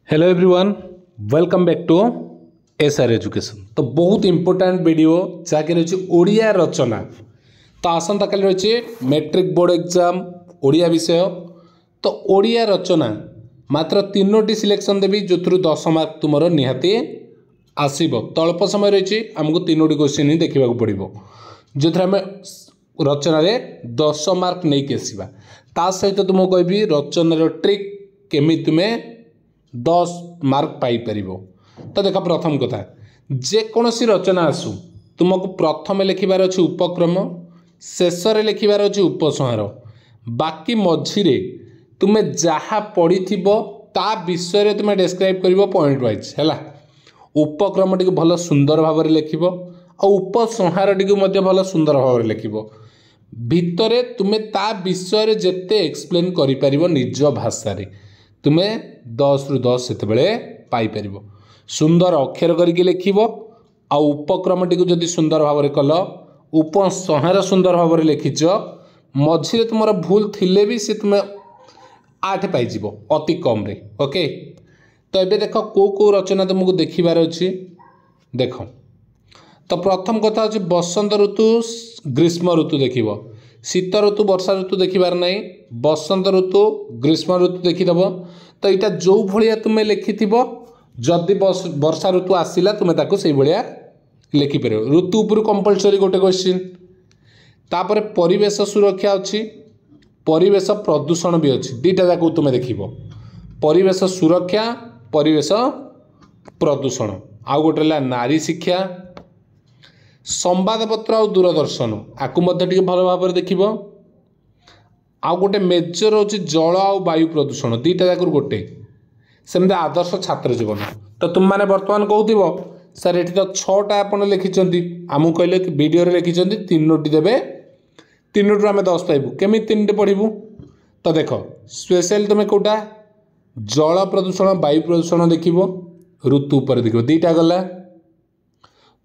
Hello everyone welcome back to SR education. तो बहुत important video जहाँकि रही ओडिया रचना। तो आसंता काली रही मैट्रिक बोर्ड एग्जाम ओडिया विषय। तो ओडिया रचना मात्र तीनोटी सिलेक्शन देवी जो 10 मार्क तुम निहाती आसब। तो अल्प समय रही आमको तीनोटी क्वेश्चन ही देखा पड़ो जो आम रचन 10 मार्क नहीं आसवा। ता सहित तुमको कहबी रचनार ट्रिक केमी तुम्हें 10 मार्क पाइपर। तो देख प्रथम कथा जेकोसी रचना आसू तुमको प्रथम लिखार अच्छे उपक्रम शेष लिखार अच्छे उपसंहार बाकी मझिरे तुम्हें जहाँ पढ़ी ता विषय तुम्हें डिस्क्राइब कर पॉइंट वाइज है। उपक्रम टी भल सुंदर भाव में लिख उपसंहार टी भल सुंदर भाव में लिख भितर तुम्हें ता विषय जिते एक्सप्लेन कर निज भाषा तुम्हें 10 रु 10 से पाइपर। सुंदर अक्षर करके लिख उपक्रम टी जदि सुंदर भाव में कल उपसंहार सुंदर भाव में लिखिच मझे तुम भूल थिले भी सी तुम्हें 8 पाइज अति कम रे। ओके तो ये देख कौ रचना तुमको देखार अच्छी देख। तो प्रथम कथा हूँ बसंत ऋतु ग्रीष्म ऋतु देख शीत ऋतु वर्षा ऋतु देखार ना बसंत ऋतु ग्रीष्म ऋतु देखीदेव। तो यहाँ जो भाया तुम्हें लिखि जदि वर्षा ऋतु आसला तुम्हें ताको से भाया लिखिपर ऋतु उपर कंपलसरी गोटे क्वेश्चन। तापर परिवेश सुरक्षा अच्छी परिवेश प्रदूषण भी अच्छी दुईटा जाक तुम्हें देख परिवेश सुरक्षा परिवेश प्रदूषण। आउ गोटे नारी शिक्षा संवादपत्र आ दूरदर्शन आपको भल भाव देख। आउ गोटे मेजर हूँ जल आ वायु प्रदूषण दुईटा जाक गोटे सेमती आदर्श छात्र जीवन। तो तुम मैंने बर्तमान कहूब सर ये तो 6टा आप लिखिं आमको कहले वीडियो लिखिं तीनोटी देवे तीनोटी आम 10 पाइबू केमी 3टे पढ़ू। तो देख स्पेशल तुम्हें कौटा जल प्रदूषण वायु प्रदूषण देख ऋतु पर देख दुईटा गला।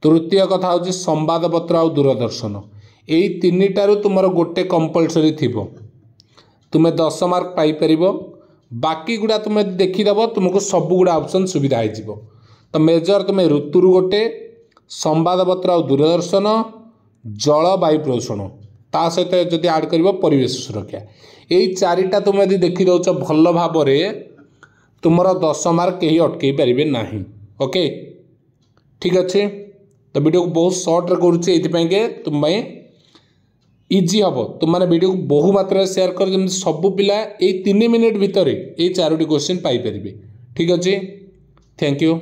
तृतीय कथा हूँ संवादपत्र आ दूरदर्शन यही 3टारू तुम गोटे कंपलसरी थी तुम्हें 10 मार्क पाइपर। बाकी गुड़ा तुम्हें देखीदेव तुमको सब गुड़ा ऑप्शन सुविधा हो। तो मेजर तुम्हें ऋतु गोटे संवादपत्र आ दूरदर्शन जल वायु प्रदूषण ता सहित जब आड कर परिवेश सुरक्षा यही 4टा तुम यदि देखीदौच भल भाव तुम 10 मार्क कहीं अटकई पारे ना। ओके ठीक अच्छे। तो वीडियो को बहुत सर्ट करुँचे तुम इजी हम तुम मैंने वीडियो को बहु मात्रा शेयर कर जमी सबू पिला 3 मिनिट भितर ये 4टी क्वेश्चन पाइपर। ठीक अच्छे थैंक यू।